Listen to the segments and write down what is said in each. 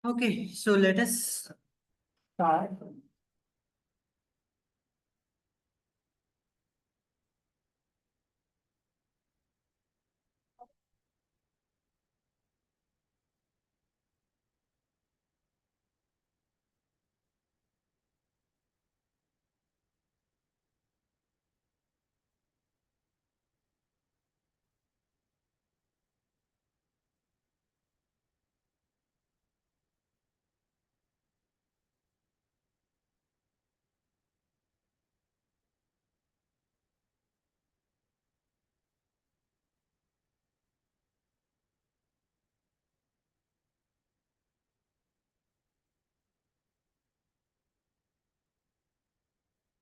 Okay, so let us start.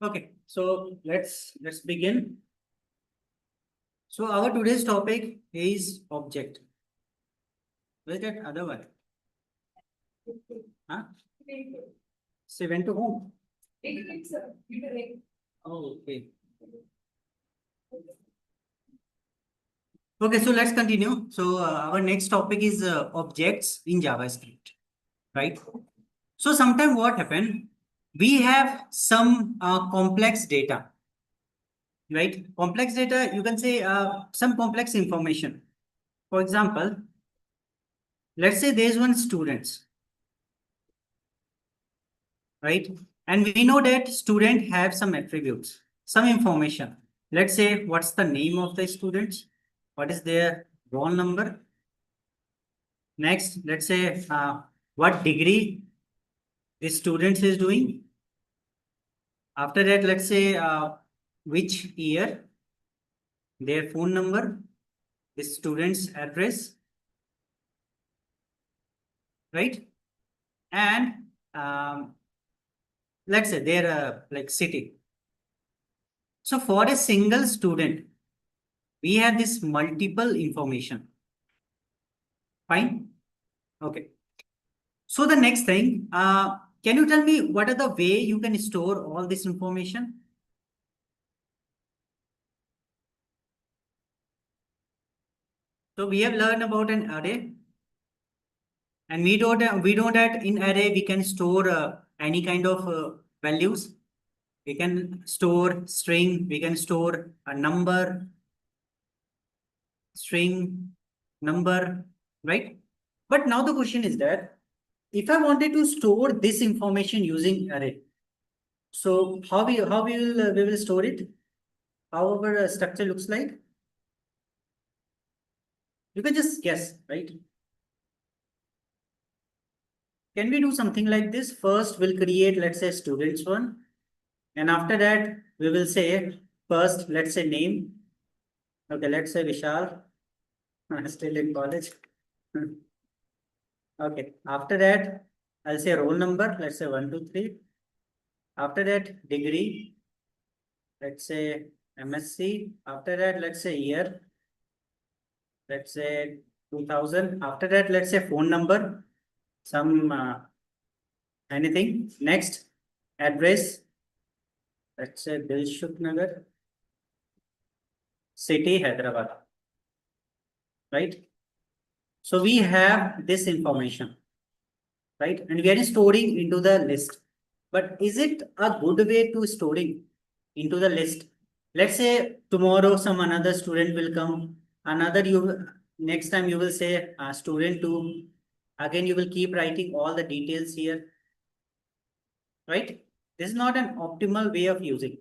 Okay, so let's begin. So our today's topic is object. Where's that other one? Huh? So went to home. Oh, okay. Okay, so let's continue. So our next topic is objects in JavaScript, right? So sometime what happened? We have some complex data, right? Complex data, you can say some complex information. For example, let's say there's one student, right? And we know that student have some attributes, some information. Let's say what's the name of the student, what is their roll number. Next, let's say what degree the student is doing. After that, let's say which year, their phone number, the student's address, right? And let's say their like city. So for a single student, we have this multiple information. Fine. Okay. So the next thing, can you tell me what are the way you can store all this information? So we have learned about an array, and we don't that in array we can store any kind of values. We can store string, we can store a number, string, number, right? But now the question is that if I wanted to store this information using array, so how we will store it? How our structure looks like? You can just guess, right? Can we do something like this? First, we'll create, let's say, students one. And after that, we will say first, let's say name. Okay, let's say Vishal. I'm still in college. Okay, after that, I'll say roll number. Let's say 1, 2, 3. After that, degree. Let's say MSc. After that, let's say year. Let's say 2000. After that, let's say phone number. Some anything. Next, address. Let's say Dilshuk Nagar, city Hyderabad, right? So we have this information, right? And we are storing into the list. But is it a good way to storing into the list? Let's say tomorrow some another student will come, another you next time you will say student two. Again, you will keep writing all the details here, right? This is not an optimal way of using.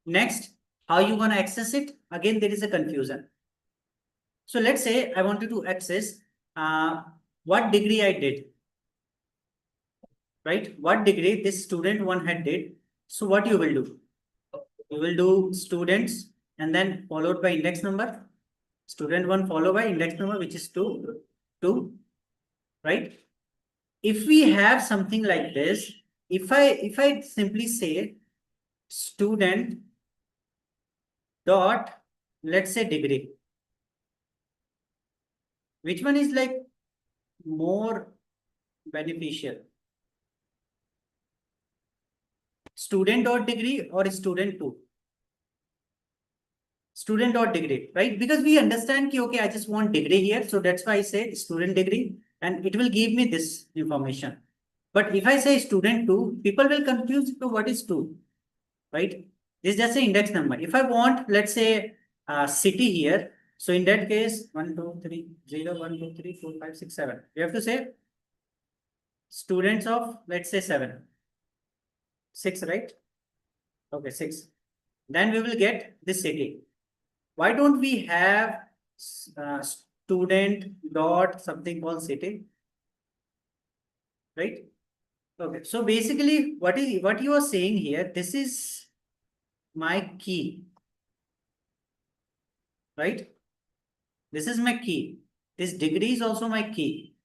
Next, how you gonna access it? Again, there is a confusion. So let's say I wanted to access what degree I did, right? What degree this student one had did. So what you will do? You will do students and then followed by index number. Student one followed by index number, which is 2, right? If we have something like this, if I simply say student dot, let's say degree, which one is like more beneficial? Student dot degree or student two? Student dot degree, right? Because we understand ki, okay, I just want degree here. So that's why I say student degree and it will give me this information. But if I say student 2, people will confuse to what is 2, right? This is just an index number. If I want, let's say, city here, so in that case, 1, 2, 3, 0, 1, 2, 3, 4, 5, 6, 7. We have to say students of, let's say, 7. 6, right? Okay, 6. Then we will get this city. Why don't we have student dot something called city, right? Okay, so basically what you are saying here, this is my key, right? This is my key. This degree is also my key.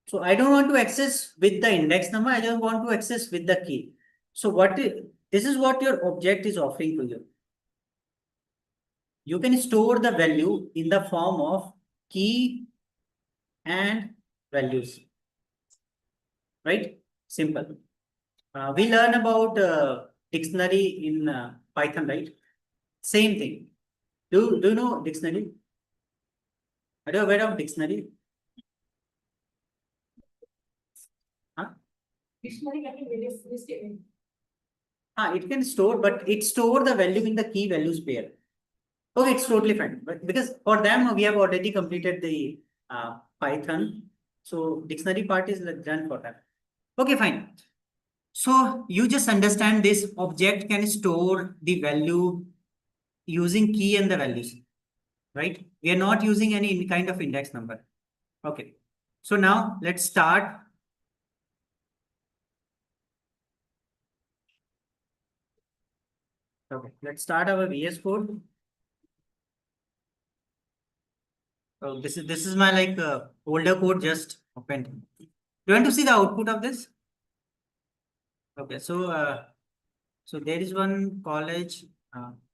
So I don't want to access with the index number. I just want to access with the key. So this is what your object is offering to you. You can store the value in the form of key and values, right? Simple. We learn about dictionary in Python, right? Same thing. Do you know dictionary? Are you aware of dictionary? Huh? Dictionary can be various statement. It can store, but it store the value in the key values pair. Okay, it's totally fine. But because for them, we have already completed the Python. So dictionary part is done for them. Okay, fine. So you just understand this object can store the value using key and the values, right? We are not using any kind of index number. Okay. So now let's start. Okay, let's start our VS Code. So this is my like older code just opened. You want to see the output of this? Okay, so there is one college.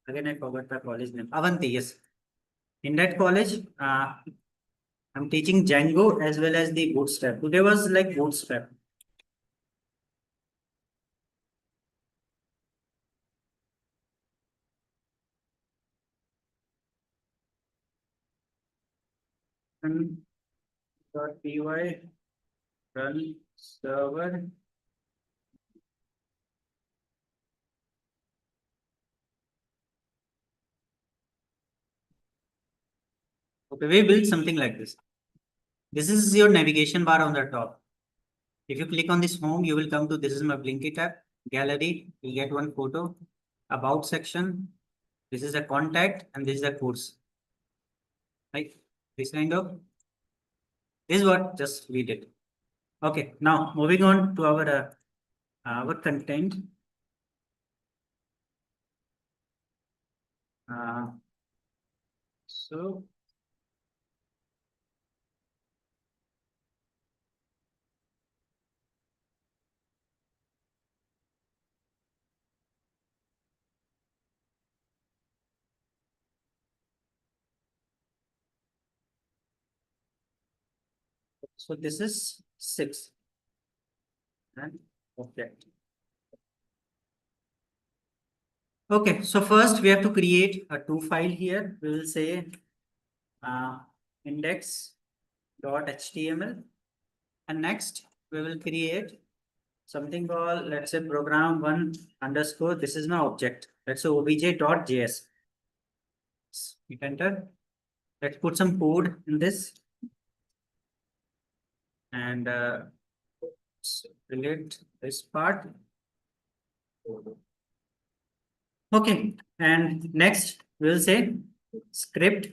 Again, I forgot the college name. Avanti, yes. In that college, I'm teaching Django as well as the Bootstrap. Today was like Bootstrap. Py run server. Okay, we built something like this. This is your navigation bar on the top. If you click on this home, you will come to this is my Blinkit app, gallery, you'll get one photo, about section. This is a contact and this is a course. Right? This kind of this is what just we did. Okay, now moving on to our content. So so this is 6 and object. Okay, so first we have to create a to file here. We will say index.html, and next we will create something called, let's say, program one underscore. This is my object. Let's say obj.js. Hit enter. Let's put some code in this and relate this part. Okay, and next we'll say script.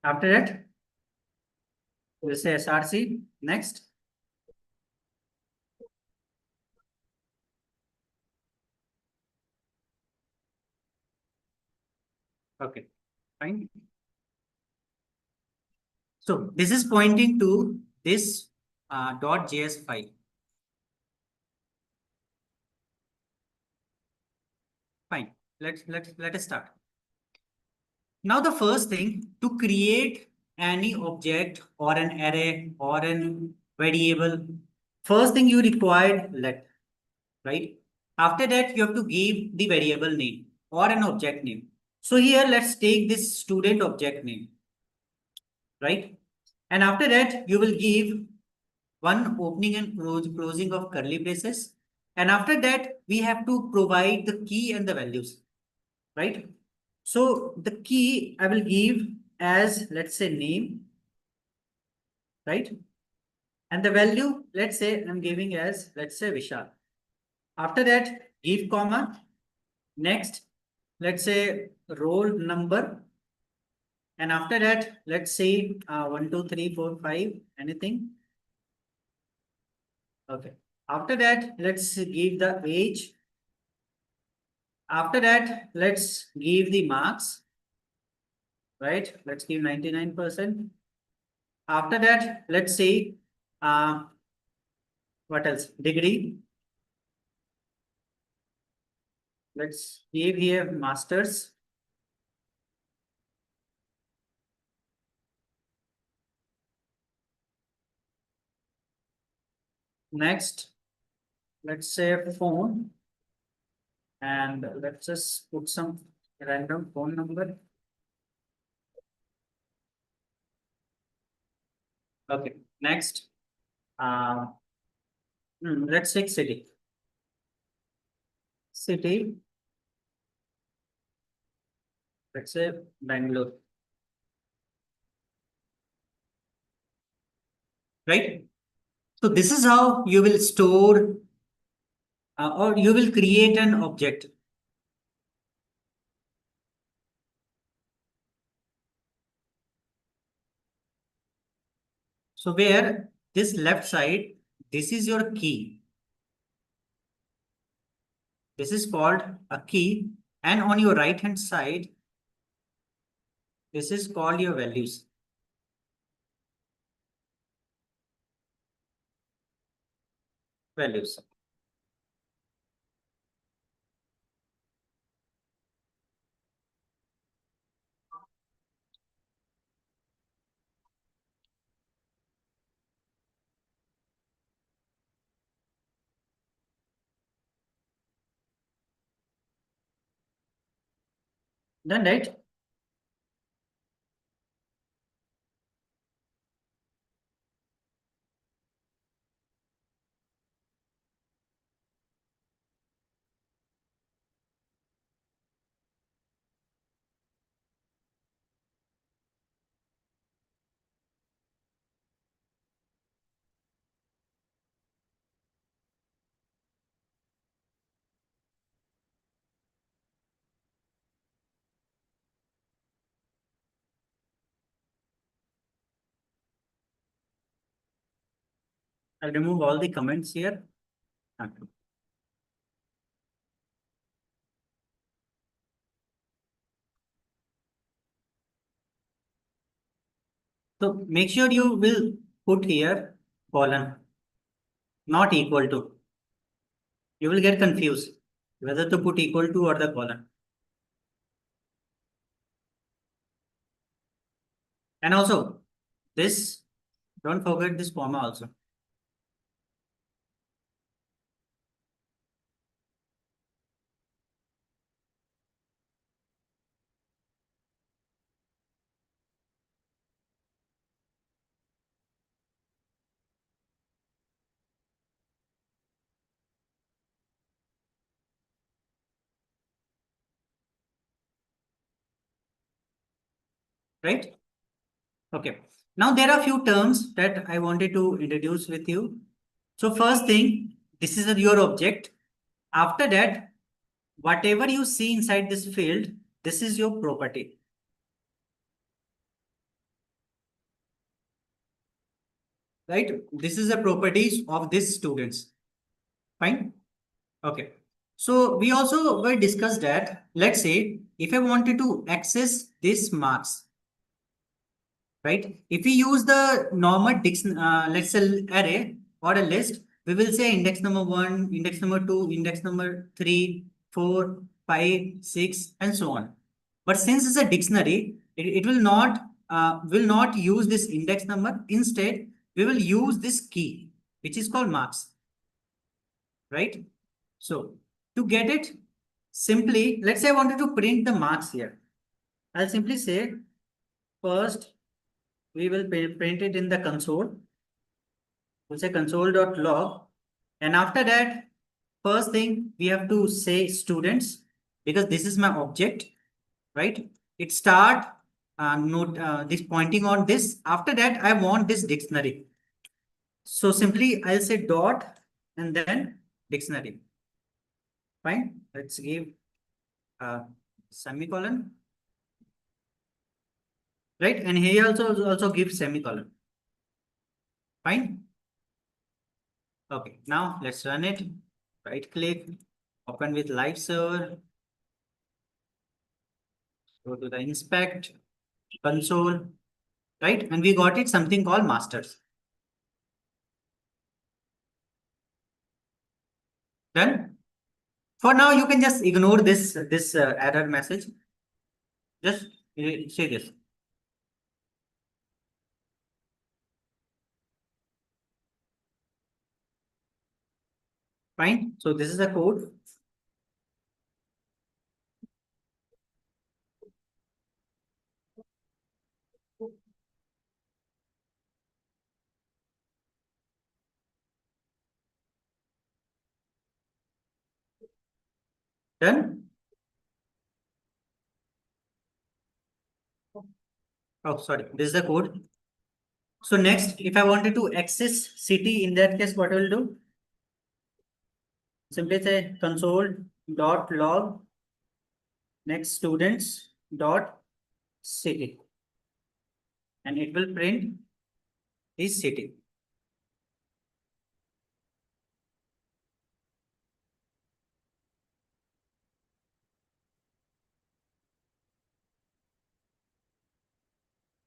After that, we'll say src. Next. Okay, fine. So this is pointing to this .js file. Fine. Let us start. Now the first thing, to create any object or an array or an variable, first thing you require let, right? After that, you have to give the variable name or an object name. So here, let's take this student object name, right? And after that, you will give one opening and closing of curly braces. And after that, we have to provide the key and the values, right? So the key I will give as, let's say, name, right? And the value, let's say I'm giving as, let's say, Vishal. After that, give comma. Next, let's say roll number. And after that, let's say 1, 2, 3, 4, 5, anything. Okay. After that, let's give the age. After that, let's give the marks, right? Let's give 99%. After that, let's say, uh, what else? Degree. Let's give here masters. Next, let's say phone. And let's just put some random phone number. Okay. Next, uh, let's take city. City, let's say Bangalore, right? So this is how you will store or you will create an object. So where this left side, this is your key. This is called a key. And on your right hand side, this is called your values. Values. Done, right? I'll remove all the comments here. Okay. So make sure you will put here colon, not equal to. You will get confused whether to put equal to or the colon. And also this, don't forget this comma also. Right? Okay. Now there are few terms that I wanted to introduce with you. So first thing, this is your object. After that, whatever you see inside this field, this is your property. Right? This is the properties of these students. Fine? Okay. So we also will discuss that. Let's say if I wanted to access this marks, right? If we use the normal let's say array or a list, we will say index number 1, index number 2, index number 3, 4, 5, 6, and so on. But since it's a dictionary, it will not use this index number. Instead, we will use this key, which is called marks, right? So to get it, simply, let's say I wanted to print the marks here. I'll simply say first we will print it in the console. We'll say console.log. And after that, first thing we have to say students, because this is my object, right? It start note this pointing on this. After that, I want this dictionary. So simply I'll say dot and then dictionary. Fine. Let's give semicolon. Right. And here also give semicolon. Fine. Okay. Now let's run it. Right click, open with live server. Go to the inspect console. Right. And we got it something called masters. Done. For now, you can just ignore this error message. Just say this. Fine. So this is the code. Done. Oh, sorry. This is the code. So next, if I wanted to access city, in that case, what I will do? Simply say console.log next students dot city, and it will print is city.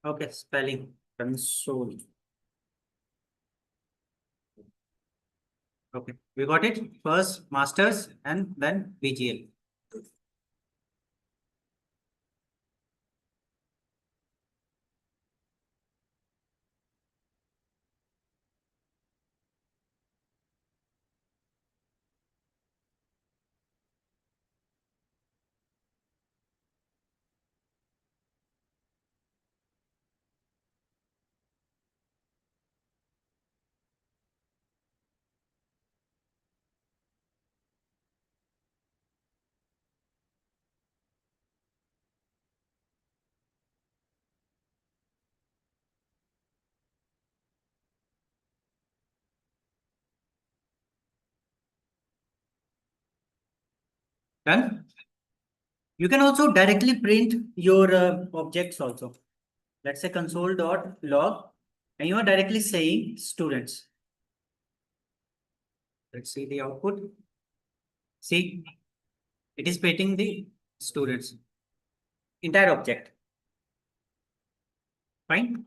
Okay, spelling console. Okay, we got it. First masters and then VGL. Done. You can also directly print your objects also. Let's say console.log, and you are directly saying students. Let's see the output. See, it is printing the students, entire object. Fine.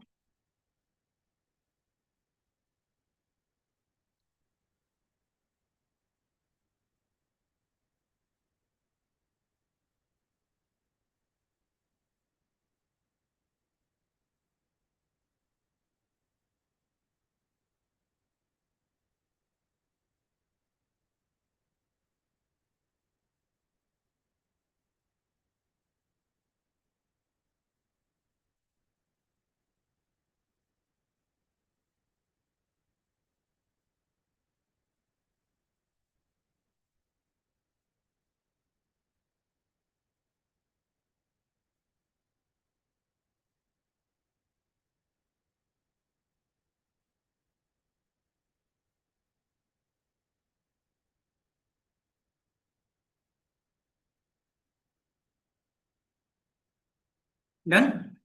Done.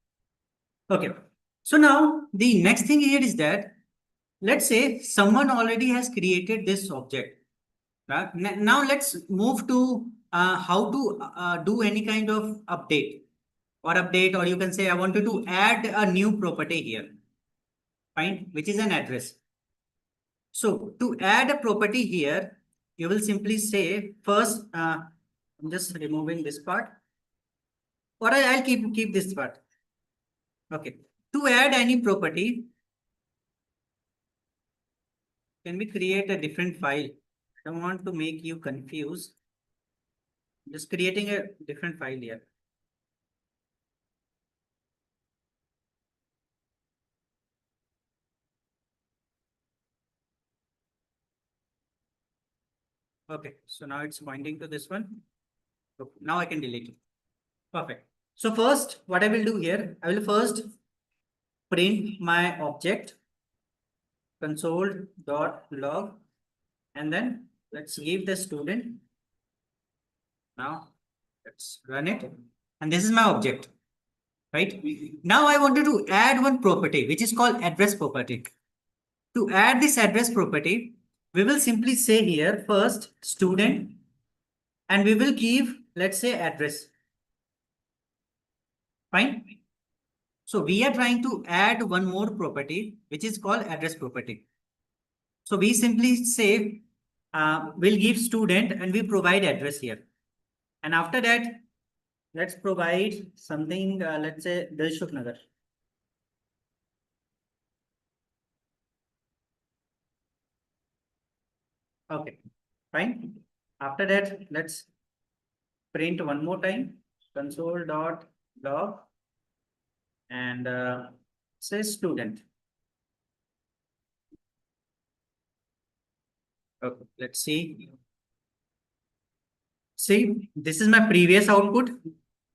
Okay. So now the next thing here is that, let's say someone already has created this object. Right? Now let's move to how to do any kind of update, or you can say I wanted to add a new property here. Fine, which is an address. So to add a property here, you will simply say first, I'm just removing this part, or I'll keep this part. Okay. To add any property, can we create a different file? I don't want to make you confused. Just creating a different file here. Okay, so now it's pointing to this one. Okay, now I can delete it. Perfect. So first, what I will do here, I will first print my object console.log, and then let's give the student. Now let's run it. And this is my object, right? Now I wanted to add one property, which is called address property. To add this address property, we will simply say here first student, and we will give, let's say, address. Fine. So we are trying to add one more property, which is called address property. So we simply say, we'll give student and we provide address here. And after that, let's provide something, let's say Dilshuk Nagar. Okay, fine. After that, let's print one more time console.log and say student. Okay, let's see. See, this is my previous output.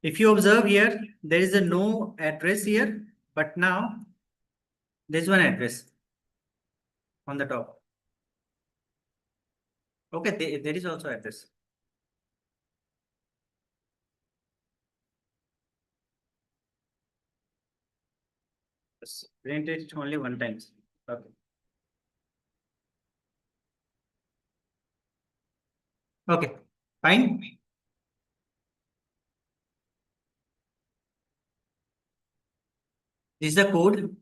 If you observe here, there is a no address here, but now there's one address on the top. Okay, there is also address. Just print it only one time. Okay. Okay, fine. This is the code.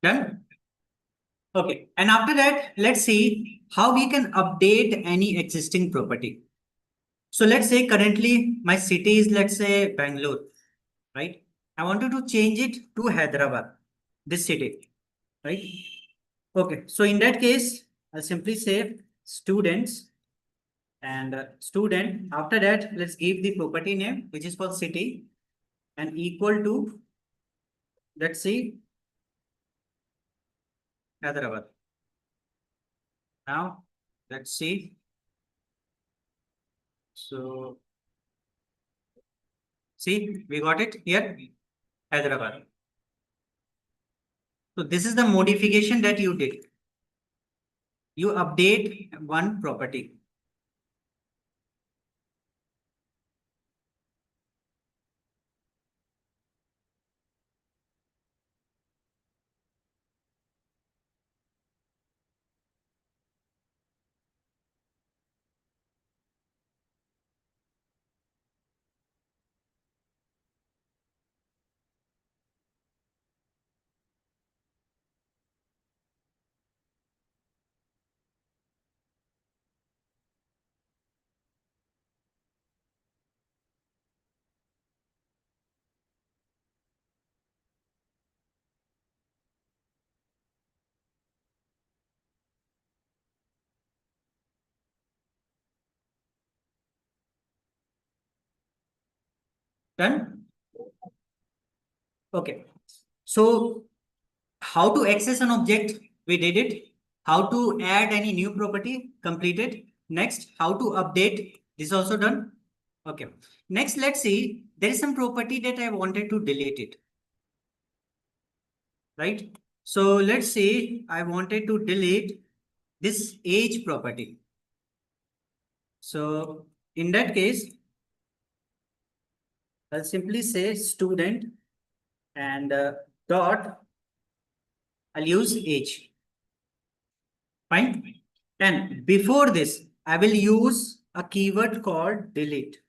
Done. Okay, and after that, let's see how we can update any existing property. So let's say currently my city is, let's say, Bangalore, right? I wanted to change it to Hyderabad, this city, right? Okay, so in that case, I'll simply say students and student. After that, let's give the property name, which is called city, and equal to, let's see, Hyderabad. Now, let's see. So, see, we got it here, Hyderabad. So this is the modification that you did. You update one property. Done? Okay. So how to access an object? We did it. How to add any new property? Completed. Next, how to update? This also done. Okay. Next, let's see. There is some property that I wanted to delete it. Right? So let's say I wanted to delete this age property. So in that case, I'll simply say student and dot I'll use age. Fine. And before this, I will use a keyword called delete.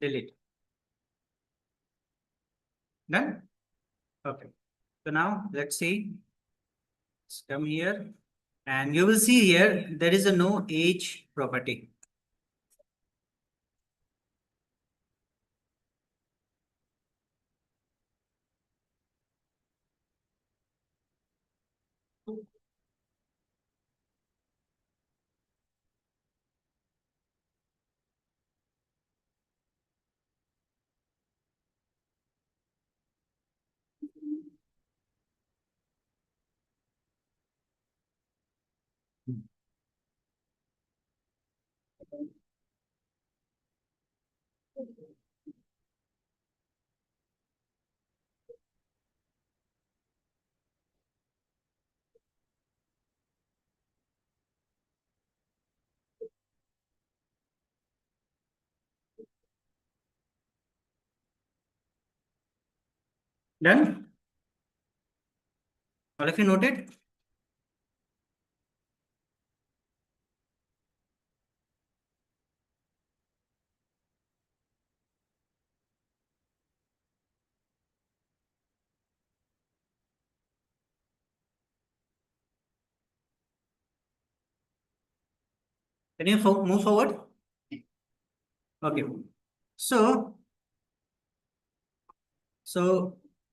Delete. Done? Okay. So now let's see. Let's come here. And you will see here, there is a no age property. Done? All of you noted? Can you move forward? Okay. So,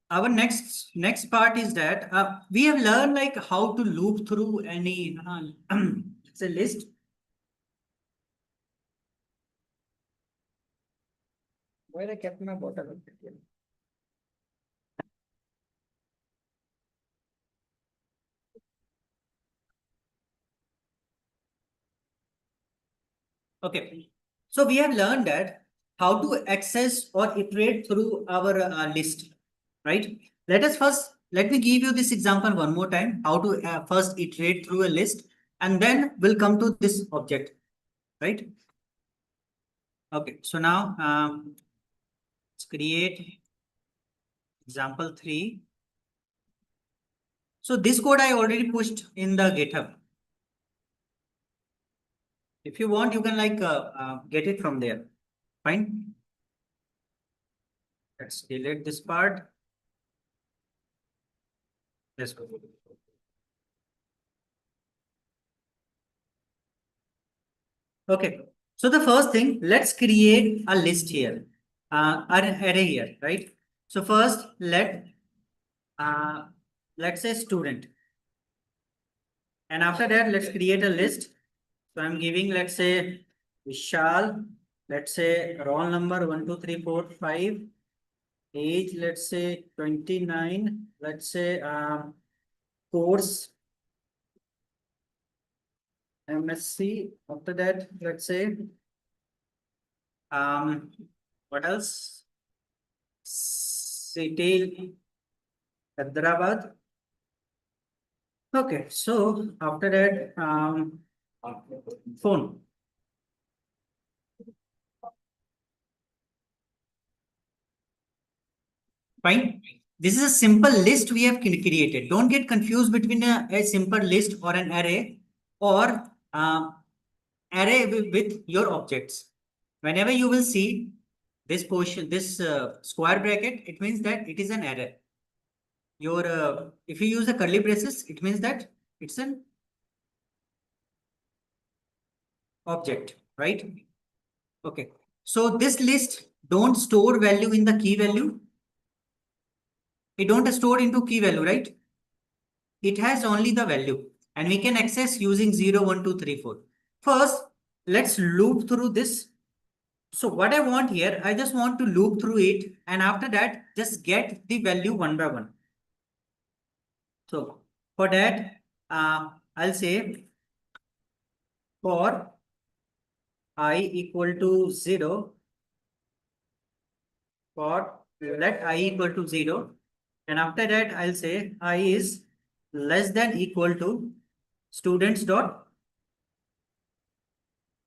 our next part is that we have learned like how to loop through any it's a list. Where I kept my bottle? Okay. So we have learned that how to access or iterate through our list, right? Let me give you this example one more time, how to first iterate through a list, and then we'll come to this object, right? Okay, so now let's create example 3. So this code I already pushed in the GitHub. If you want, you can like get it from there. Fine. Let's delete this part. Let's go. Okay. So the first thing, let's create a list here, an array here, right? So first, let's say student, and after that, let's create a list. So I'm giving, let's say Vishal, let's say roll number 1, 2, 3, 4, 5, age, let's say 29, let's say course MSc. After that, let's say what else? City Hyderabad. Okay, so after that, phone. Fine. This is a simple list we have created. Don't get confused between a simple list or an array or array with your objects. Whenever you will see this portion, this square bracket, it means that it is an array. Your if you use the curly braces, it means that it's an object, right? Okay. So this list don't store value in the key value. It don't store into key value, right? It has only the value and we can access using 0, 1, 2, 3, 4. First, let's loop through this. So what I want here, I just want to loop through it and after that, just get the value one by one. So for that, I'll say for I equal to 0, for let I equal to 0. And after that, I'll say I is less than equal to students dot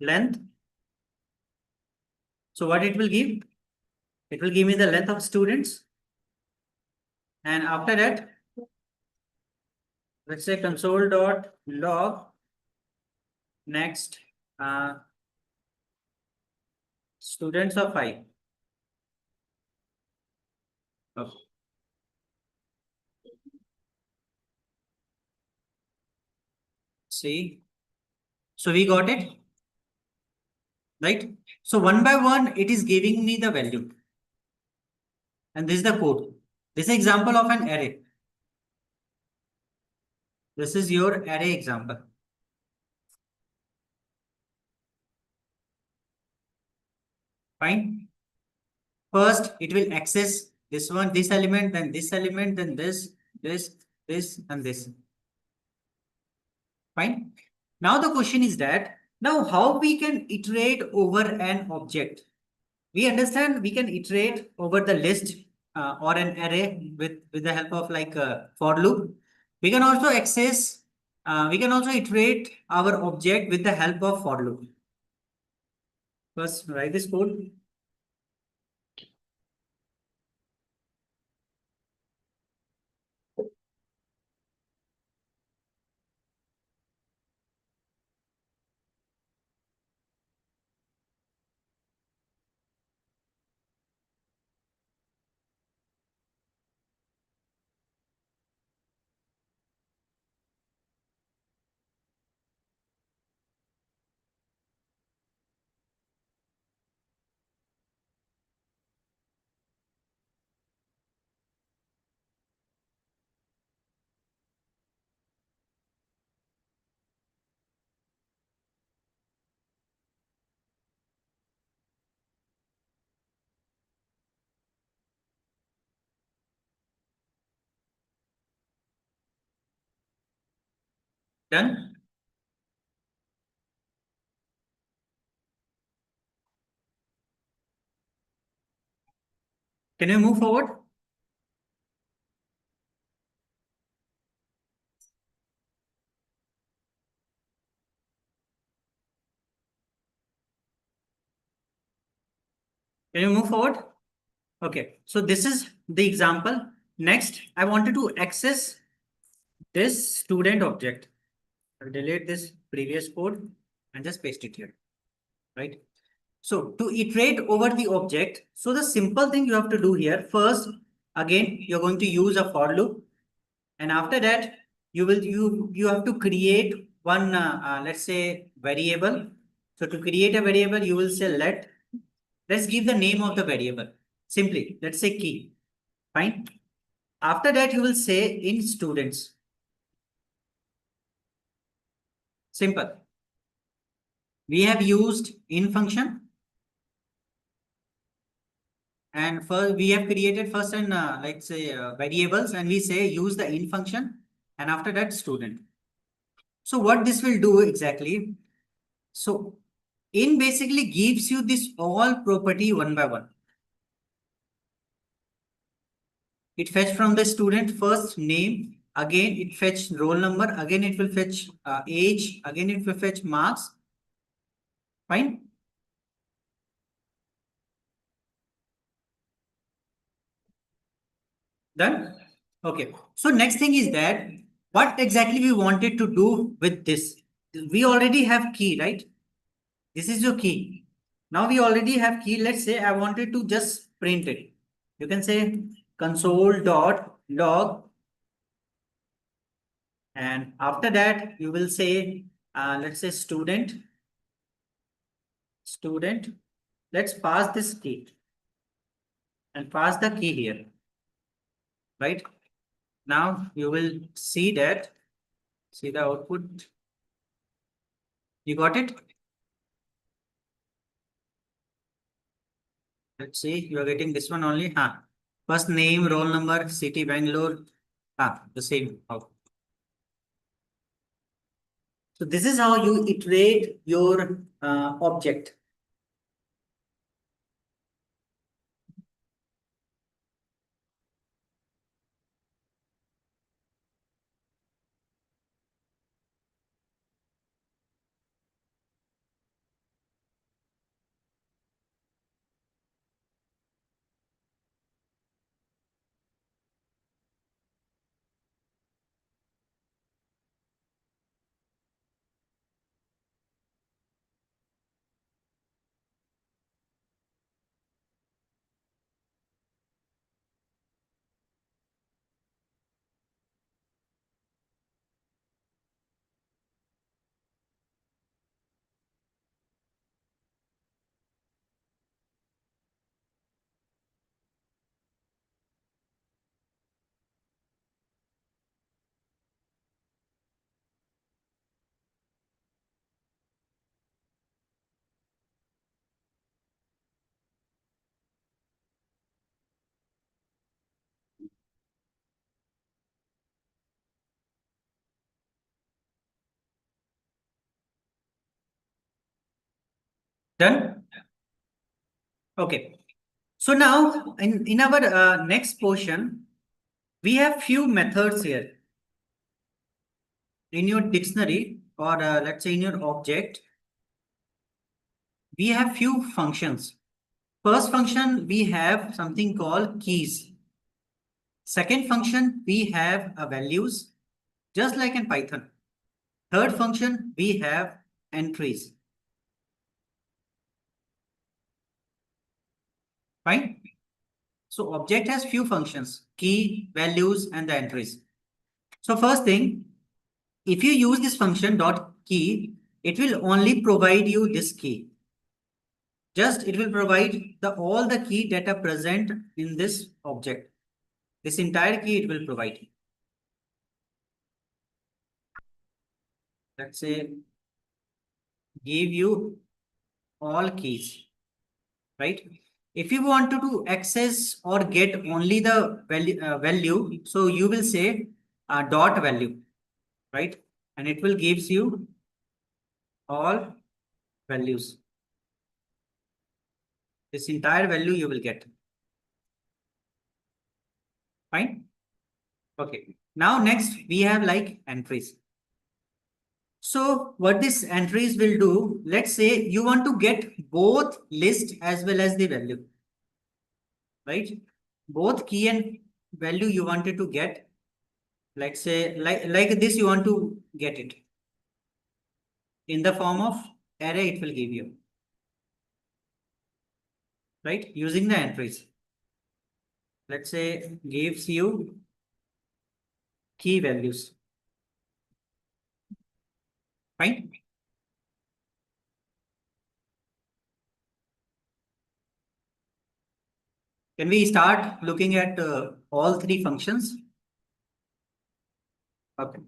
length. So what it will give? It will give me the length of students. And after that, let's say console dot log next students of 5. Oh, see, so we got it, right? So one by one, it is giving me the value. And this is the code. This is example of an array. This is your array example. Fine. First, it will access this one, this element, then this element, then this, and this. Fine. Now the question is that now how we can iterate over an object. We understand we can iterate over the list or an array with the help of like a for loop. We can also access, we can also iterate our object with the help of for loop. First, write this code. Done. Can we move forward? Can you move forward? Okay, so this is the example. Next, I wanted to access this student object. I'll delete this previous code and just paste it here, right? So to iterate over the object, so the simple thing you have to do here, first, again, you're going to use a for loop. And after that, you have to create one, let's say variable. So to create a variable, you will say let's give the name of the variable. Simply, let's say key. Fine. After that, you will say in students. Simple. We have used in function. And first we have created first and let's say variables, and we say use the in function, and after that student. So what this will do exactly? So in basically gives you this all property one by one. It fetch from the student first name, again it fetch roll number, again it will fetch age, again it will fetch marks. Fine. Done. Okay. So next thing is that what exactly we wanted to do with this. We already have key, right? This is your key. Now we already have key. Let's say I wanted to just print it. You can say console dot log, and after that you will say let's say student. Let's pass this key and pass the key here, right? Now you will see that, see the output. You got it? Let's see, you are getting this one only. First name, roll number, city, Bangalore. The same. So this is how you iterate your object. Done? Okay. So now in our next portion, we have few methods here. In your dictionary or let's say in your object, we have few functions. First function, we have something called keys. Second function, we have values, just like in Python. Third function, we have entries. Fine. So object has few functions, key, values, and the entries. So first thing, if you use this function dot key, it will only provide you this key. Just it will provide the all the key data present in this object. This entire key it will provide. Let's say give you all keys, right? If you want to do access or get only the value, so you will say dot value, right? And it will gives you all values. This entire value you will get. Fine. Okay. Now next we have like entries. So what this entries will do, let's say you want to get both list as well as the value, right? Both key and value you wanted to get. Let's say like this you want to get it. In the form of array it will give you, right? Using the entries. Let's say gives you key values. Fine. Can we start looking at all three functions? Okay.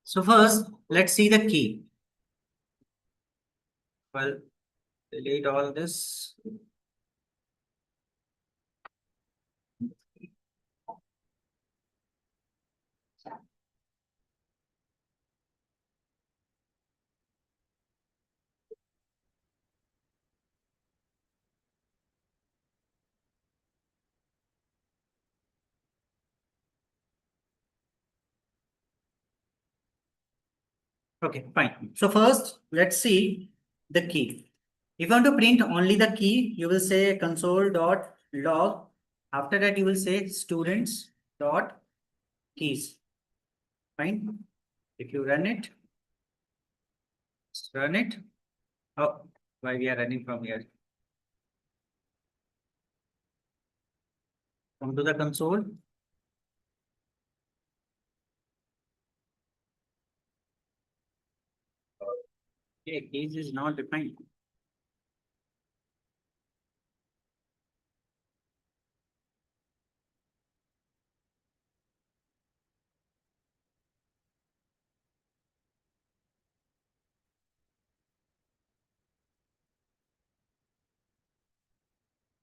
So first, let's see the key. Well, delete all this. Okay, fine. So first, let's see the key. If you want to print only the key, you will say console.log. After that, you will say students.keys. Fine. If you run it, run it. Oh, why we are running from here? Come to the console. Okay, keys is not defined.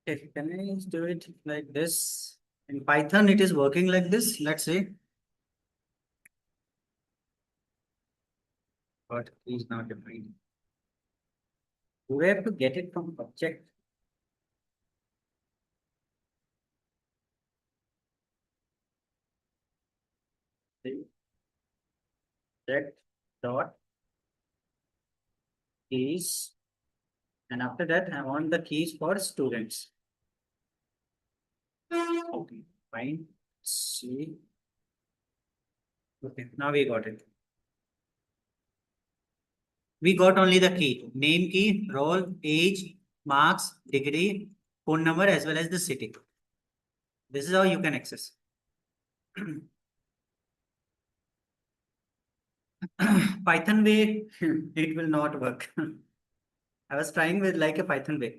Okay, can I do it like this? In Python, it is working like this. Let's say, but is not defined. Do I have to get it from object? Set dot keys, and after that, I want the keys for students. Okay, fine. See. Okay, now we got it. We got only the key, name key, role, age, marks, degree, phone number, as well as the city. This is how you can access. Python way, it will not work. I was trying with like a Python way.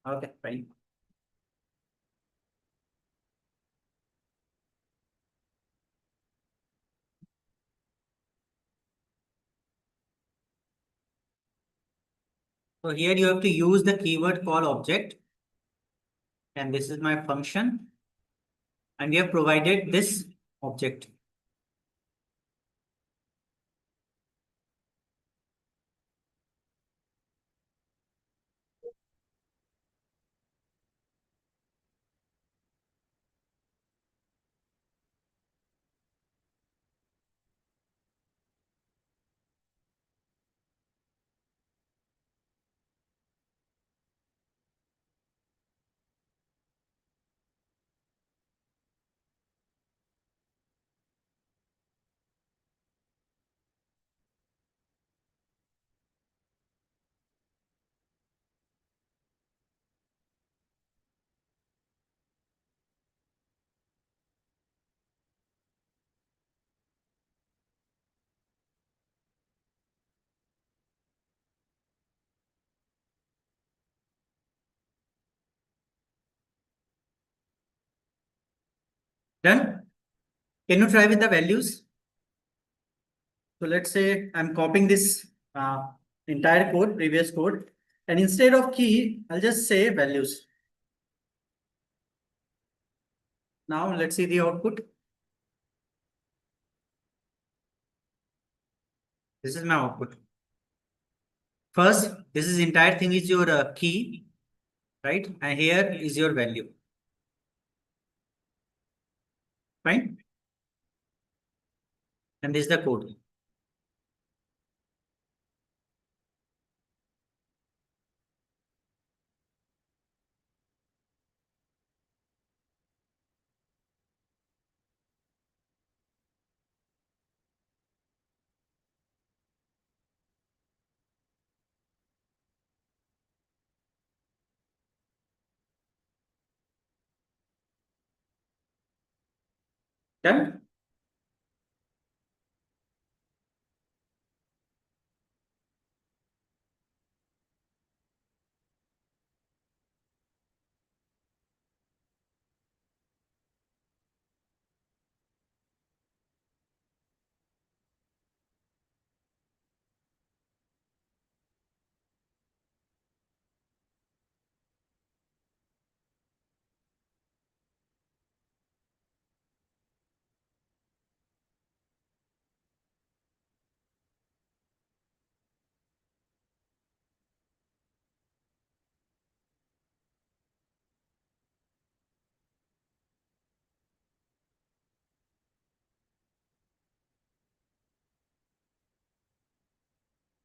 Okay, fine. So here you have to use the keyword call object. And this is my function. And we have provided this object. Done? Can you try with the values? So let's say I'm copying this entire code, previous code, and instead of key, I'll just say values. Now let's see the output. This is my output. First, this is entire thing is your key, right? And here is your value. Fine. And this is the code. Done?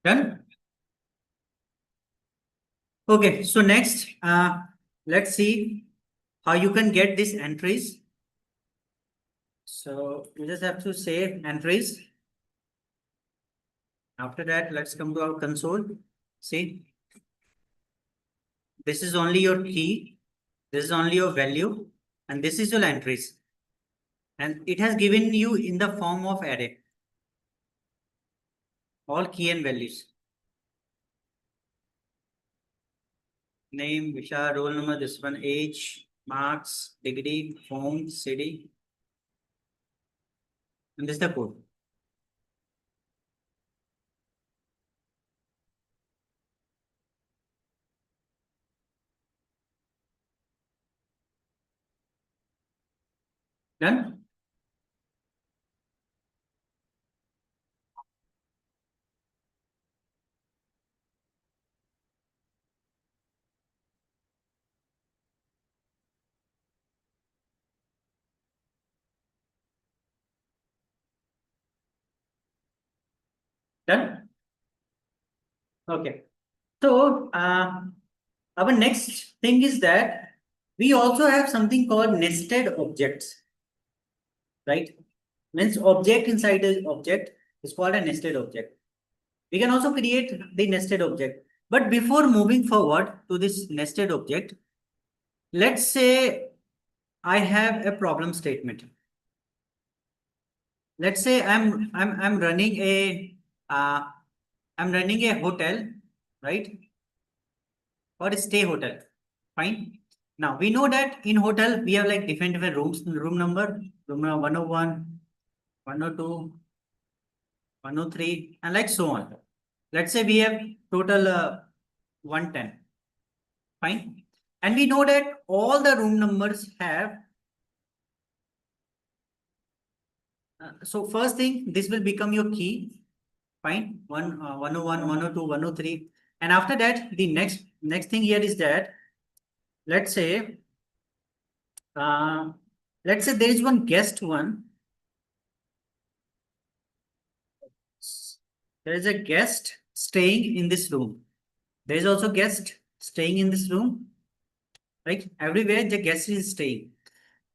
Done? Okay, so next, let's see how you can get these entries. So you just have to say entries. After that, let's come to our console. See, this is only your key, this is only your value, and this is your entries. And it has given you in the form of array, all key and values. Name, Vishal, roll number, this one, age, marks, degree, home, city, and this is the code. Done? Done? Okay. So, our next thing is that we also have something called nested objects, right? Means object inside the object is called a nested object. We can also create the nested object. But before moving forward to this nested object, let's say I have a problem statement. Let's say I'm running a hotel, right? Or a stay hotel. Fine. Now we know that in hotel we have like different rooms, room number 101, 102, 103, and like so on. Let's say we have total 110. Fine. And we know that all the room numbers have. So first thing, this will become your key. Fine. 101, 102, 103. And after that, the next thing here is that let's say uh, let's say there is one guest one. There is a guest staying in this room. There is also guest staying in this room, right? Everywhere the guest is staying.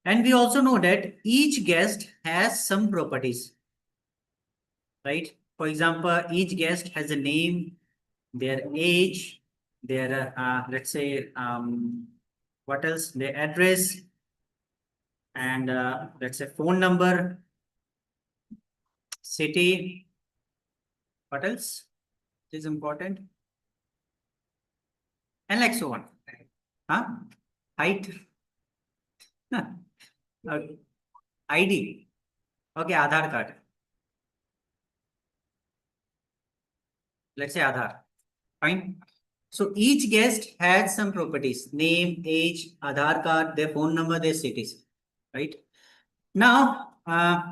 And we also know that each guest has some properties, right? For example, each guest has a name, their age, their, let's say, what else? Their address, and let's say phone number, city, what else is important? And like so on. Huh? Height. Okay. ID. Okay, Aadhaar card. Let's say Aadhaar. Fine. So each guest has some properties: name, age, Aadhaar card, their phone number, their cities. Right. Now,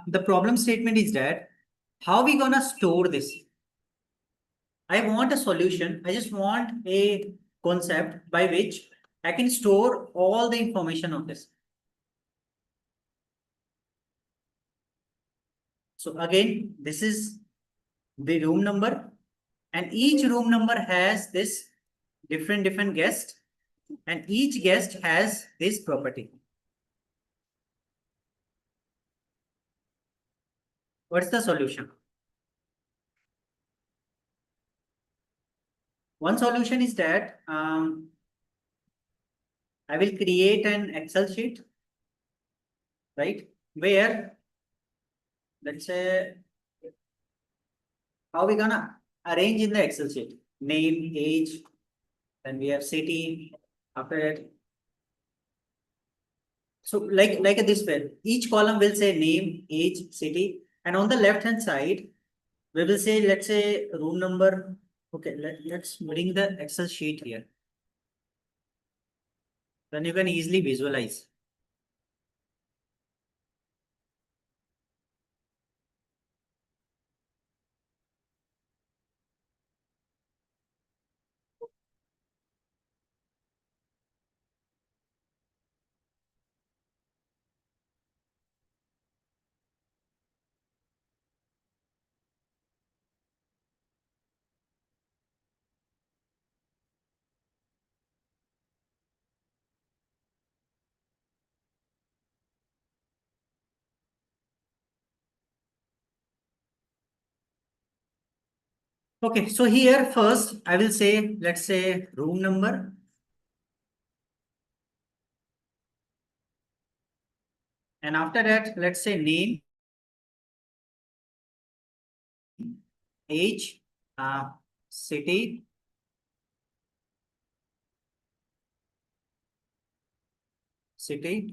the problem statement is that how we gonna store this? I want a solution. I just want a concept by which I can store all the information of this. So again, this is the room number, and each room number has this different guest, and each guest has this property. What's the solution? One solution is that I will create an Excel sheet, right? Where, let's say, how we gonna arrange in the Excel sheet? Name, age, then we have city. After that, so like this way, each column will say name, age, city, and on the left hand side, we will say, let's say, room number. Okay, let's bring the Excel sheet here. Then you can easily visualize. Okay, so here first I will say, let's say room number, and after that, let's say name, age, city,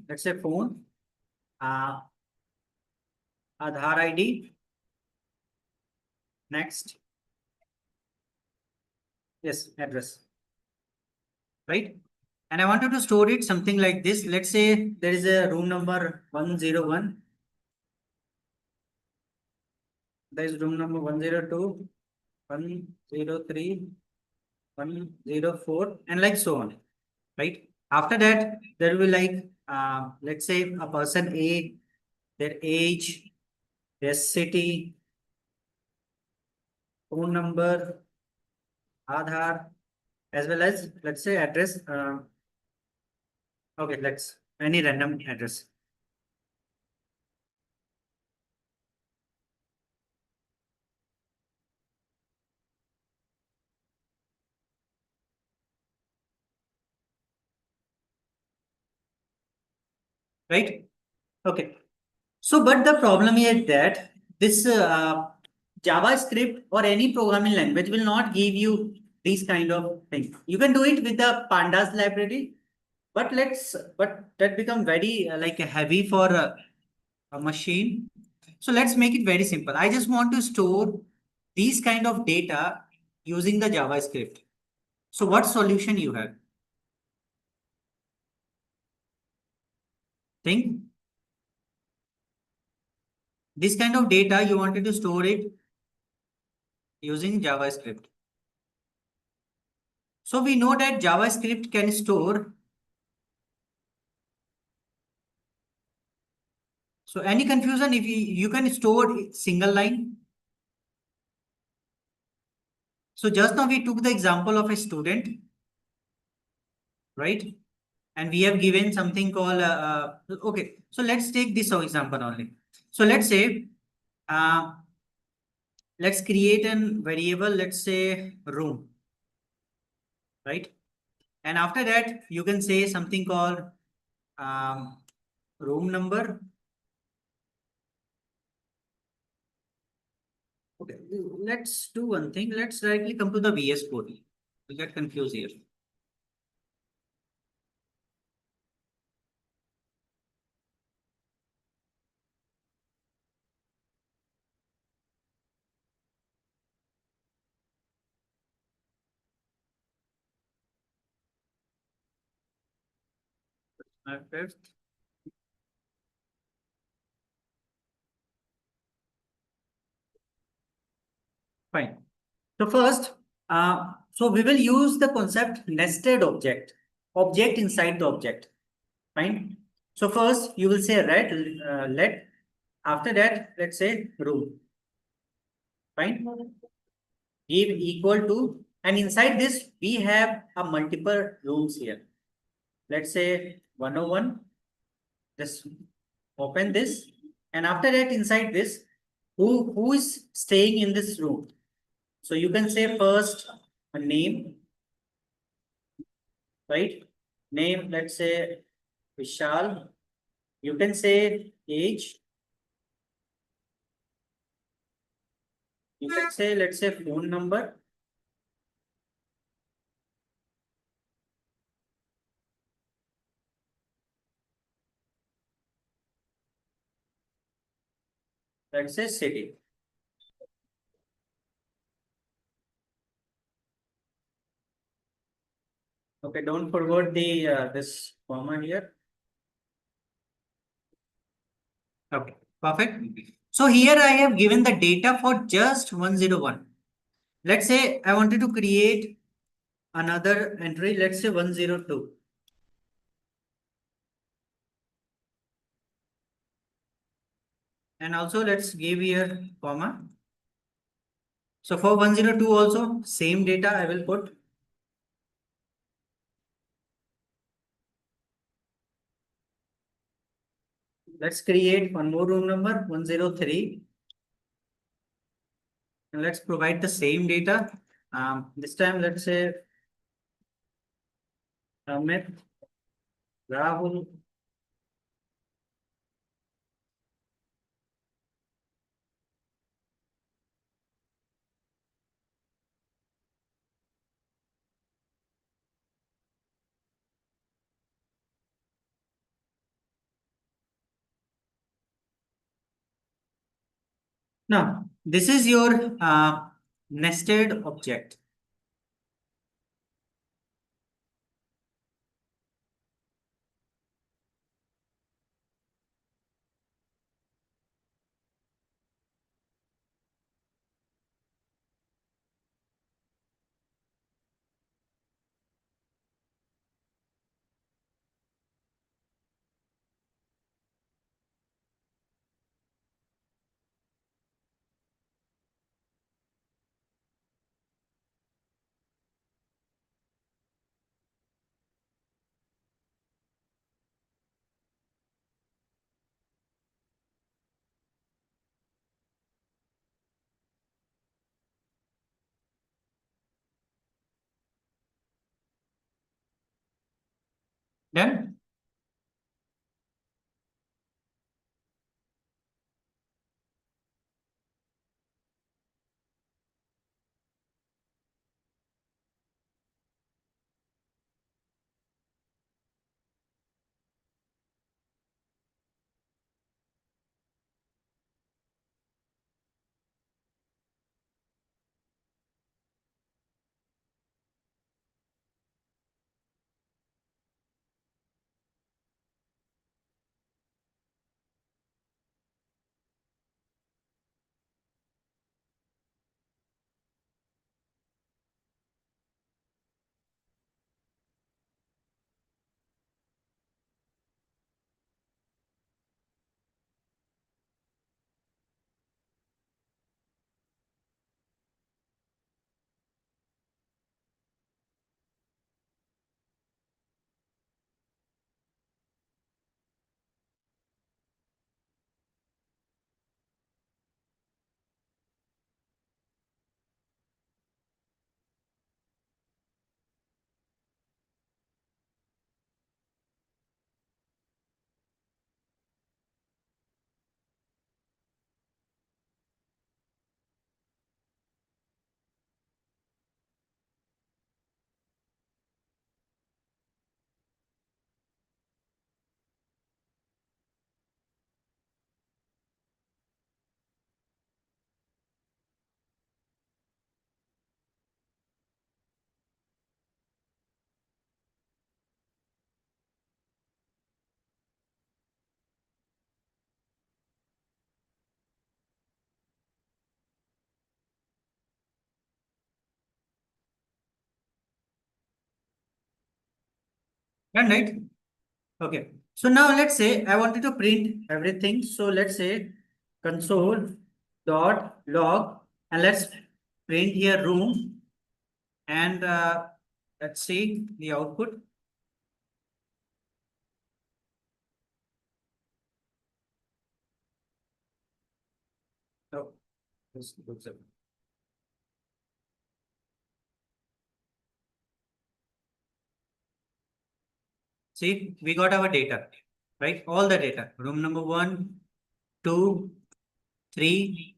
let's say phone, uh, Aadhaar ID, next, yes, address, right? And I wanted to store it something like this. Let's say there is a room number 101. There is room number 102, 103, 104, and like so on, right? After that, there will be like, let's say a person A, their age, their city, phone number, Aadhaar, as well as, let's say, address. Okay, let's any random address. Right? Okay. So, but the problem is that this JavaScript or any programming language will not give you these kind of things. You can do it with the pandas library, but that become very like heavy for a machine. So let's make it very simple. I just want to store these kind of data using the JavaScript. So what solution you have? Think this kind of data you wanted to store it using JavaScript. So we know that JavaScript can store. So any confusion if you can store single line. So just now we took the example of a student, right? And we have given something called, okay, so let's take this example only. So let's say, let's create an variable, let's say room, right? And after that, you can say something called um, room number. Okay, let's do one thing. Let's directly come to the VS Code. We get confused here. Fifth. Fine. So first, so we will use the concept nested object inside the object. Fine. So first you will say let. After that, let's say room. Fine. Give equal to, and inside this we have a multiple rooms here. Let's say 101. Just open this, and after that inside this, who is staying in this room? So you can say first a name, right? Name, let's say Vishal. You can say age. You can say, let's say phone number. Let's say city. Okay, don't forget the this comma here. Okay, perfect. So here I have given the data for just 101. Let's say I wanted to create another entry, let's say 102. And also let's give here comma. So for 102 also, same data I will put. Let's create one more room number, 103. And let's provide the same data. This time, let's say Amit, Rahul. Now, this is your nested object. Then, Done, right? Okay. So now let's say I wanted to print everything. So let's say console dot log, and let's print here room, and let's see the output. Oh, this looks up. See, we got our data, right? All the data. Room number 1, 2, 3,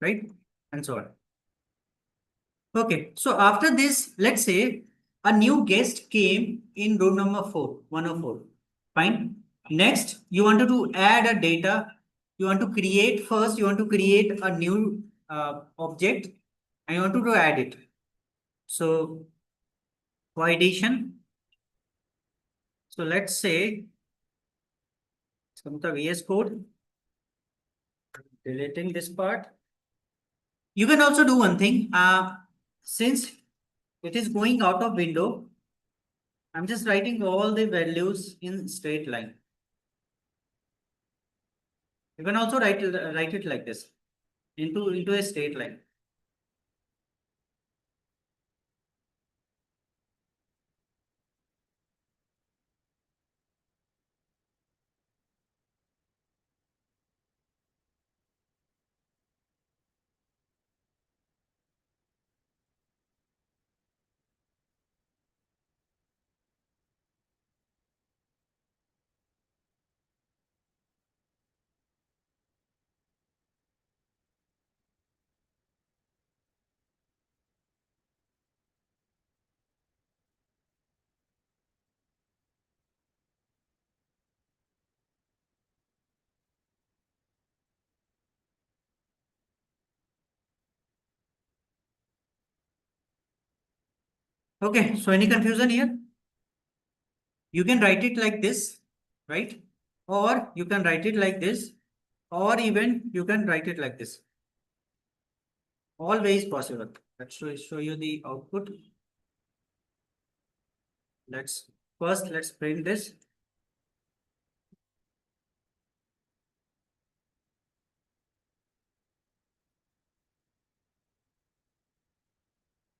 right? And so on. Okay, so after this, let's say a new guest came in room number 4, 104. Fine. Next, you wanted to add a data. You want to create first, you want to create a new object and you want to add it. So for addition, so let's say some of the VS Code, deleting this part. You can also do one thing. Since it is going out of window, I'm just writing all the values in straight line. You can also write it like this into a straight line. Okay, so any confusion here? You can write it like this, right? Or you can write it like this, or even you can write it like this. Always possible. Let's show you the output. Let's print this.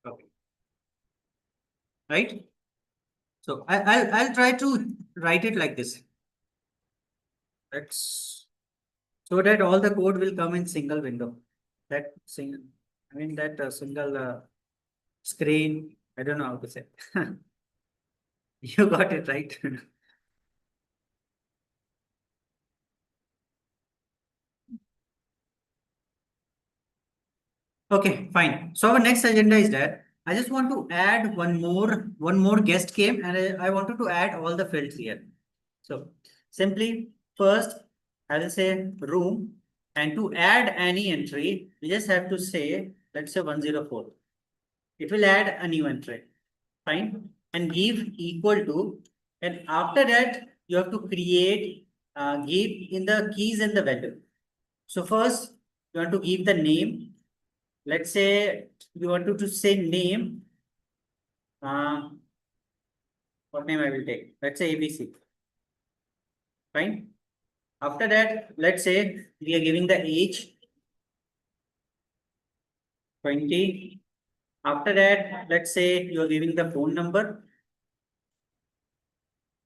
Okay. Right? So I'll try to write it like this. Let's so that all the code will come in single window. That single, I mean that single screen. I don't know how to say. You got it right. Okay, fine. So our next agenda is that I just want to add one more guest came, and I wanted to add all the fields here. So simply first I will say room, and to add any entry, we just have to say, let's say 104. It will add a new entry. Fine. And give equal to, and after that you have to create give in the keys and the value. So first you want to give the name. Let's say you want to say name. Uh, what name I will take? Let's say ABC. Fine. After that, let's say we are giving the age 20. After that, let's say you are giving the phone number.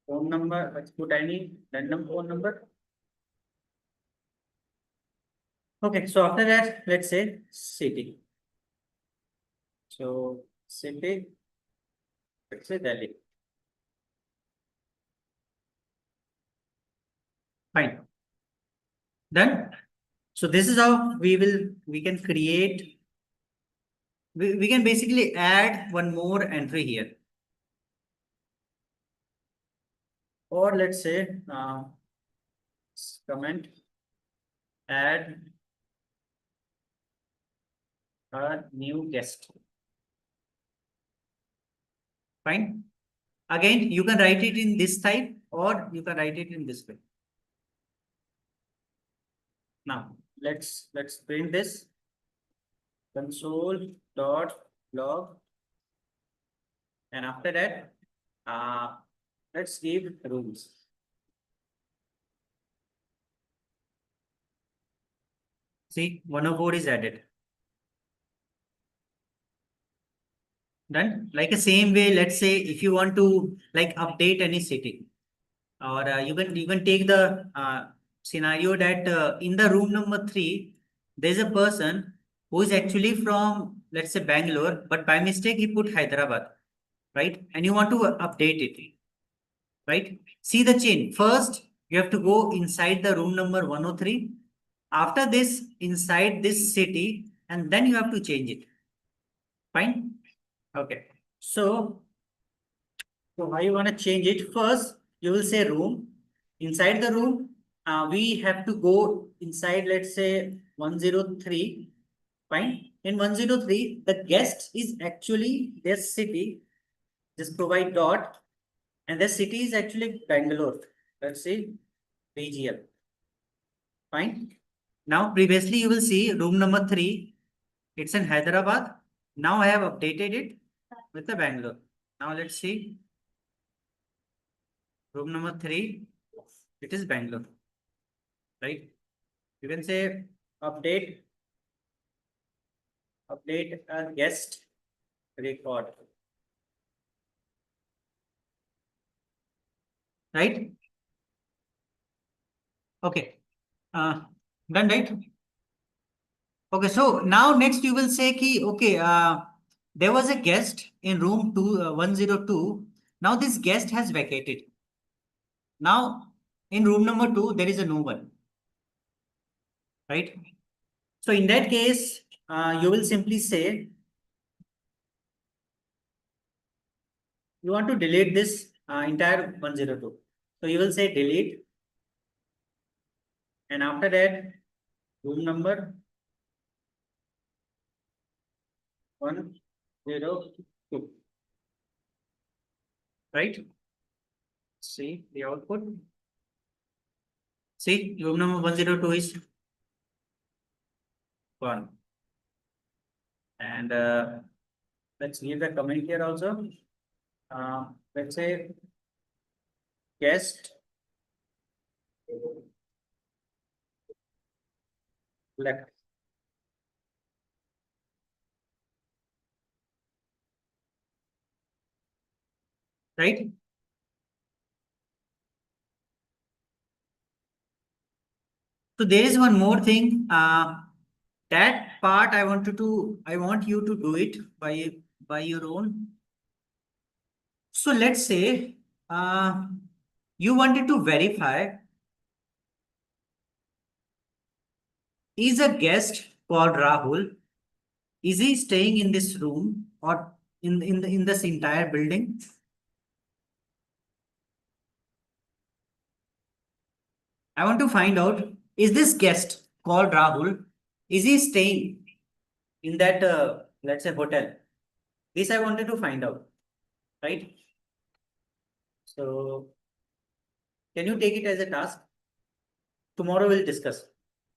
Phone number, let's put any random phone number. Okay, so after that, let's say city. So city, let's say Delhi. Fine. Done. So this is how we can create, we can basically add one more entry here. Or let's say comment add a new guest. Fine. Again, you can write it in this type or you can write it in this way. Now let's print this console dot log, and after that Let's give rooms. See, 104 is added. Done. Like the same way, let's say if you want to like update any city, or you can take the scenario that in the room number 3, there's a person who is actually from, let's say, Bangalore, but by mistake he put Hyderabad, right? And you want to update it, right? See the chain. First, you have to go inside the room number 103. After this, inside this city, and then you have to change it. Fine? Okay. So how you want to change it? First, you will say room. Inside the room, we have to go inside, let's say 103. Fine. In 103, the guest is actually their city. Just provide dot. And the city is actually Bangalore. Let's say region. Fine. Now, previously you will see room number 3. It's in Hyderabad. Now I have updated it with the Bangalore. Now let's see. Room number 3, it is Bangalore, right? You can say update, update a guest record, right? Okay, done, right? Okay, so now next you will say ki, okay, there was a guest in room 102. Now this guest has vacated. Now in room number 2, there is a no one, right? So in that case, you will simply say, you want to delete this entire 102. So you will say delete, and after that, room number 102, right? See the output. See, room number 102 is 1. And let's give the comment here also. Let's say guest left. Right? So there is one more thing. That part I want you to do it by your own. So let's say you wanted to verify, is a guest called Rahul, is he staying in this room or in this entire building? I want to find out, is this guest called Rahul, is he staying in that let's say hotel? This I wanted to find out, right? So can you take it as a task? Tomorrow we'll discuss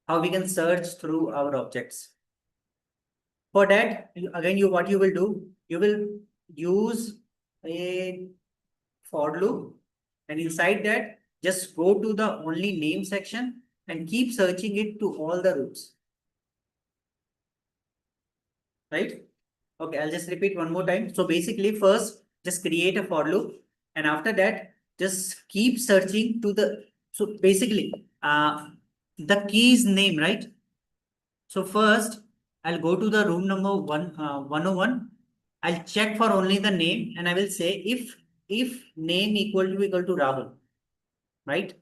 how we can search through our objects. For that, again, what you will do, you will use a for loop, and inside that, just go to the only name section and keep searching it to all the roots. Right? Okay, I'll just repeat one more time. So basically, first, just create a for loop, and after that, just keep searching to the. So basically, the key is name, right? So first, I'll go to the room number 101. I'll check for only the name, and I will say if name equal to Rahul, right?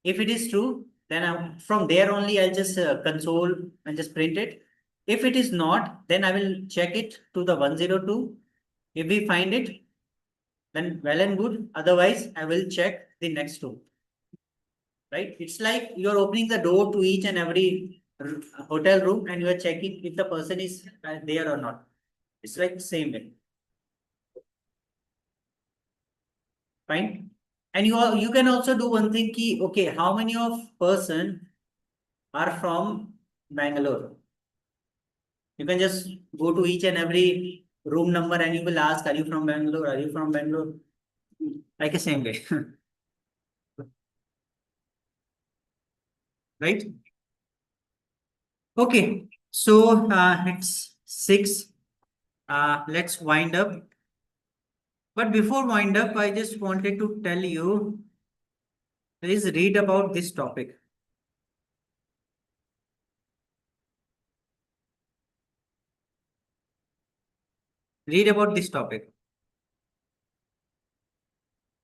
If it is true, then from there only I'll just console and just print it. If it is not, then I will check it to the 102. If we find it, then well and good. Otherwise, I will check the next two. Right? It's like you're opening the door to each and every hotel room and you are checking if the person is there or not. It's like the same way. Fine. And you can also do one thing key. Okay, how many of person are from Bangalore? You can just go to each and every room number and you will ask, are you from Bangalore? Are you from Bangalore? like a same way, right? Okay, so it's 6. Let's wind up. But before wind up, I just wanted to tell you, please read about this topic. Read about this topic.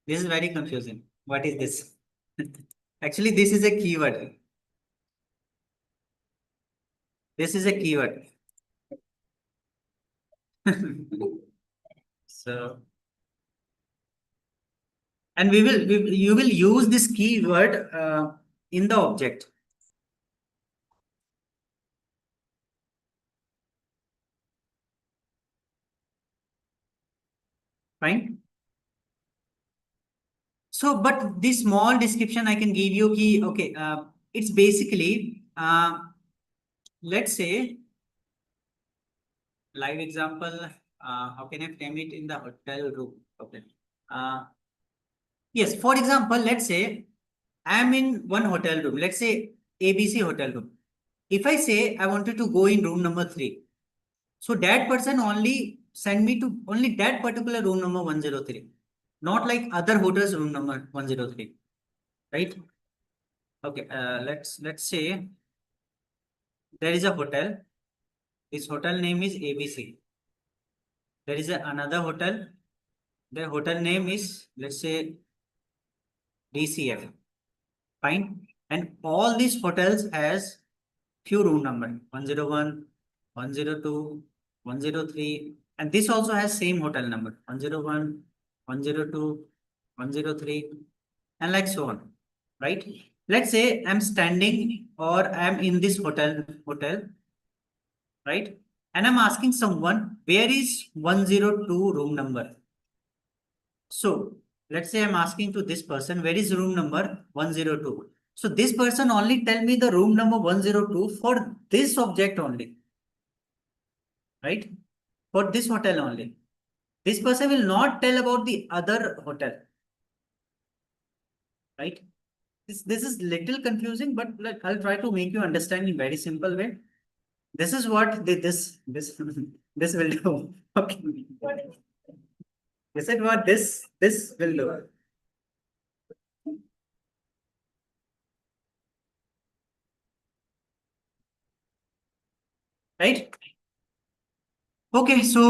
This is very confusing. What is this? Actually, this is a keyword. This is a keyword. So, and you will use this keyword in the object. Fine. So, but this small description I can give you key. Okay, it's basically let's say live example. How can I frame it in the hotel room? Okay. Uh, yes. For example, let's say I'm in one hotel room. Let's say ABC hotel room. If I say I wanted to go in room number 3, so that person only send me to only that particular room number 103, not like other hotels room number 103, right? Okay, let's say there is a hotel. This hotel name is ABC. There is another hotel. The hotel name is, let's say, DCF. Fine. And all these hotels has few room number 101, 102, 103, and this also has same hotel number 101, 102, 103, and like so on. Right? Let's say I'm standing or I'm in this hotel, right? And I'm asking someone, where is 102 room number? So let's say I'm asking to this person, where is room number 102? So this person only tell me the room number 102 for this object only, right? For this hotel only. This person will not tell about the other hotel, right? This is little confusing, but I'll try to make you understand in very simple way. This is what this this will do. Okay. This is what this will do. Right? Okay, so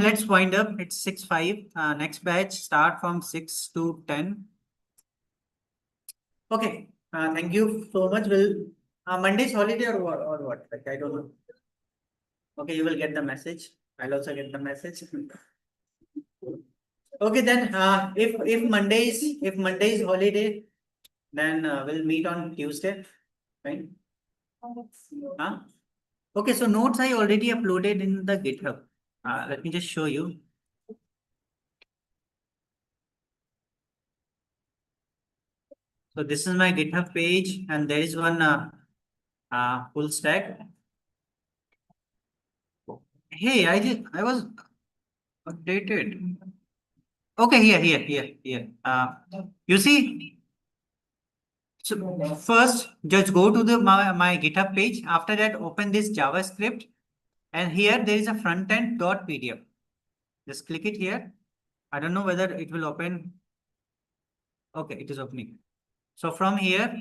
let's wind up. It's 6:05. Next batch start from 6 to 10. Okay. Thank you so much. Will Monday's holiday or what? Like I don't know. Okay, you will get the message. I'll also get the message. Okay, then if Monday is holiday, then we'll meet on Tuesday, right? Huh? Okay, so notes I already uploaded in the GitHub. Let me just show you. So this is my GitHub page, and there is one full stack. Hey, I was updated. Okay, here. You see, so first just go to the my GitHub page. After that, open this JavaScript, and here there is a frontend.pdf. Just click it here. I don't know whether it will open. Okay, it is opening. So from here,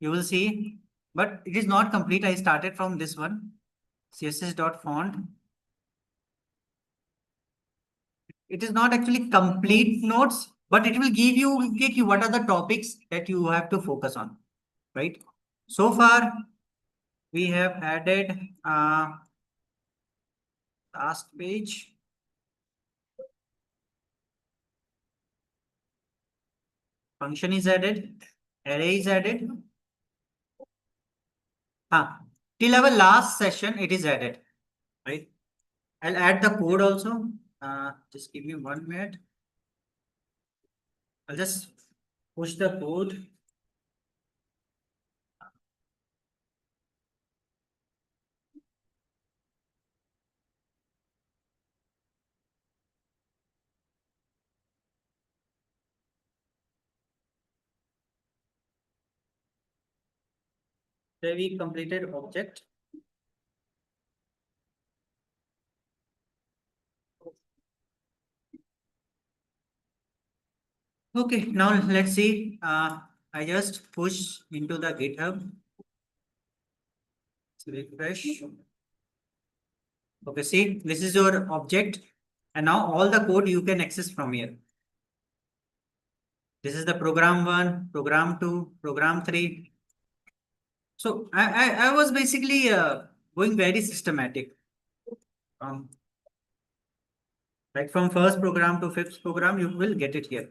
you will see, but it is not complete. I started from this one, css.font. It is not actually complete notes, but it will give you what are the topics that you have to focus on, right? So far, we have added last page. Function is added, array is added. Till our last session, it is added, right? I'll add the code also. Just give me 1 minute. I'll just push the code. So we completed object. Okay, now let's see. I just push into the GitHub. Refresh. Okay, see, this is your object. And now all the code you can access from here. This is the program one, program two, program three. So I was basically going very systematic. Um, like from first program to fifth program, you will get it here.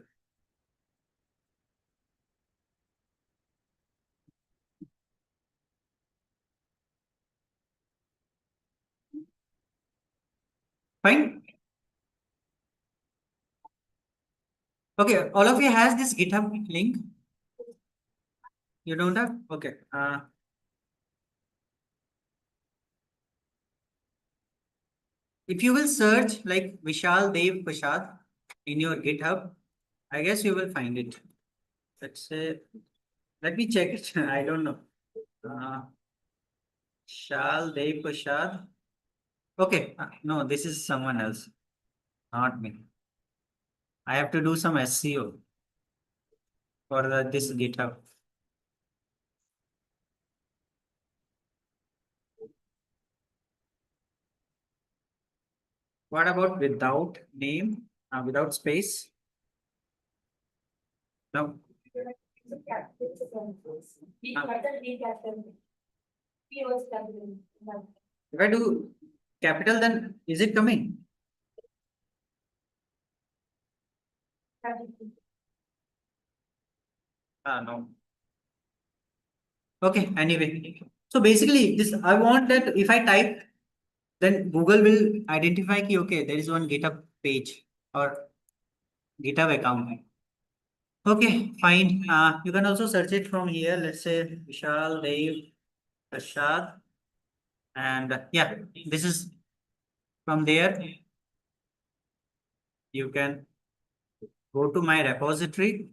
Fine. Okay, all of you has this GitHub link. You don't have? Okay. If you will search like Vishal Dev Prasad in your GitHub, I guess you will find it. Let's say, let me check it. I don't know. Uh, Vishal Dev Prasad. Okay. No, this is someone else, not me. I have to do some SEO for this GitHub. What about without name, without space? No. It's a cat, it's a sentence. B Ah. capital, B capital. P was capital. If I do capital, then is it coming? Capital. No. Okay, anyway. So basically, this I want that if I type, then Google will identify ki, okay, there is one GitHub page or GitHub account. Okay, fine. You can also search it from here. Let's say Vishal Dev Prasad. And yeah, this is from there. You can go to my repository.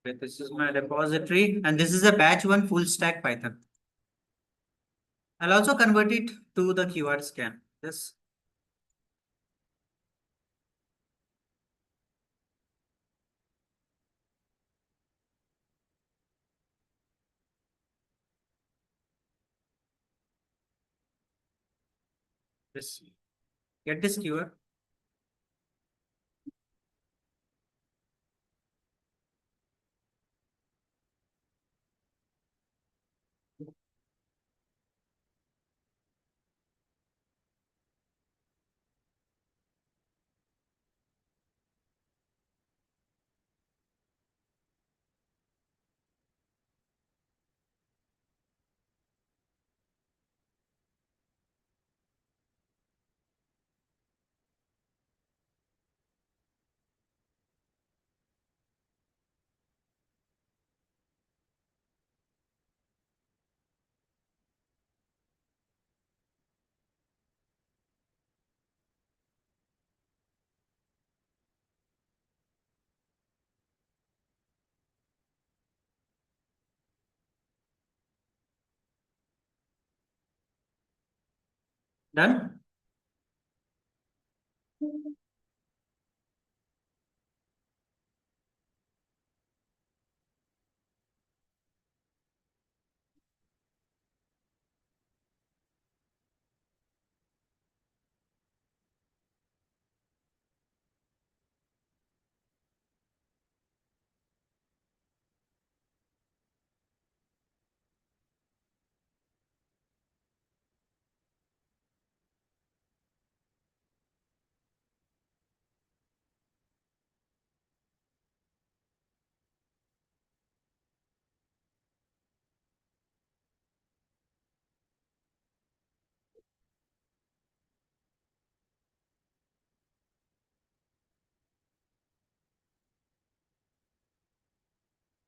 Okay, this is my repository, and this is a batch one full stack Python. I'll also convert it to the keyword scan. Yes. This get this keyword. Done.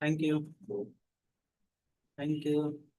Thank you. Thank you.